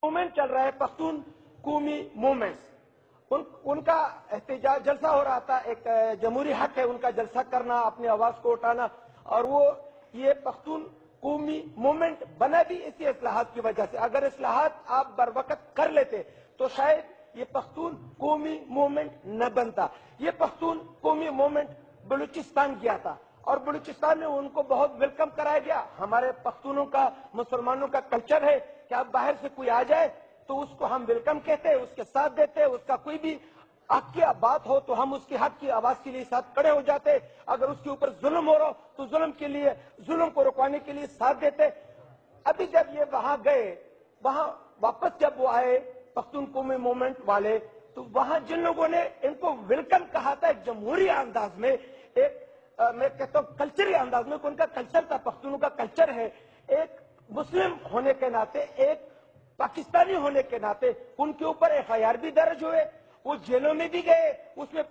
Movement چل رہا ہے پختون قومی موومنٹس، ان کا احتجاج جلسہ ہو رہا تھا، ایک جمہوری حق ہے ان کا جلسہ کرنا، اپنی آواز کو اٹھانا، اور وہ یہ پختون قومی موومنٹ بنا بھی اسی اصلاحات کی وجہ سے۔ اگر اصلاحات آپ بر وقت کر لیتے تو شاید یہ پختون قومی موومنٹ نہ بنتا۔ یہ پختون قومی موومنٹ بلوچستان گیا تھا اور بلوچستان میں ان کو بہت ویلکم کرایا گیا۔ ہمارے پختونوں کا، مسلمانوں کا کلچر ہے کہ اب باہر سے کوئی آ جائے تو اس کو ہم ویلکم کہتے ہیں، اس کے ساتھ دیتے ہیں، اس کا کوئی بھی حق کی بات ہو تو ہم اس کی حق کی آواز کے لیے ساتھ کھڑے ہو جاتے، اگر اس کے اوپر ظلم ہو رہا تو ظلم کے لیے، ظلم کو رکوانے کے لیے ساتھ دیتے۔ ابھی جب یہ وہاں گئے، وہاں واپس جب وہ آئے پختون قومی موومنٹ والے، تو وہاں جن لوگوں نے ان کو ویلکم کہا تھا ایک جمہوری انداز میں، ایک میں کہتا ہوں کلچری انداز میں، ان کا کلچر تھا، پختونوں کا کلچر ہے، ایک مسلم ہونے کے ناطے، ایک پاکستانی ہونے کے ناطے ان کے اوپر ایف آئی آر بھی درج ہوئے، وہ جیلوں میں بھی گئے، اس میں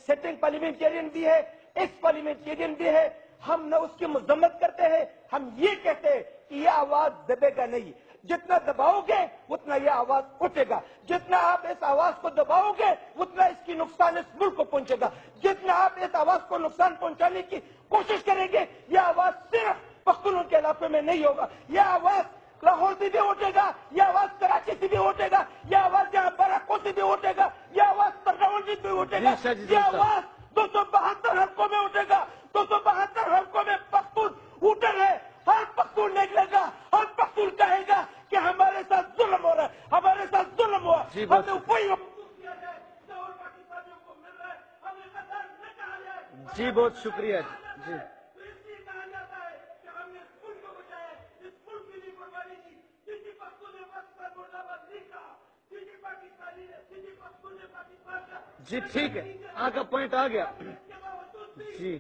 سیٹنگ پارلیمنٹیرین بھی ہے، ایکس پارلیمنٹیرین بھی ہے۔ ہم نہ اس کی مذمت کرتے ہیں، ہم یہ کہتے ہیں کہ یہ آواز دبے گا نہیں، جتنا دباؤ گے اتنا یہ آواز اٹھے گا، جتنا آپ اس آواز کو دباؤ گے اتنا اس کی نقصان اس ملک کو پہنچے گا، جتنا آپ اس آواز کو نقصان پہنچانے کی کوشش کریں گے، یہ آواز صرف پختونوں کے علاقے میں نہیں ہوگا، یہ آواز لاہور سے بھی اٹھے گا، یہ آواز کراچی سے بھی اٹھے گا، یہ آواز یہاں براکو سے بھی اٹھے گا، یہ آواز ترناول سے بھی اٹھے گا، یہ آواز 272 حلقوں میں اٹھے گا، 272 حلقوں میں پختون اٹھے گئے، ہر پختون نکلے گا، ہر پختون کہے گا کہ ہمارے ساتھ ظلم ہو رہا ہے، ہمارے ساتھ ظلم ہوا، ہمیں وہی جی بہت شکریہ جی۔ جی ٹھیک ہے، آپ کا پوائنٹ آ گیا جی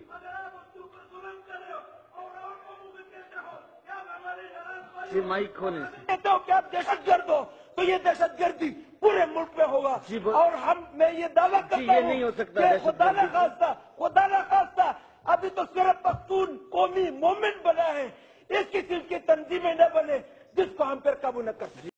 جی مائک کھولیں۔ کہتے ہو کہ آپ دہشت گرد ہو تو یہ دہشت گردی پورے ملک میں ہوگا، اور ہم میں یہ دعویٰ کرتا یہ ہوں نہیں ہو سکتا کہ دہشت خدا گردی۔ خدا نہ خواستہ ابھی تو صرف پختون قومی موومنٹ بنا ہے، اس قسم کی تنظیمیں نہ بنے جس کو ہم پر قابو نہ کر سکیں۔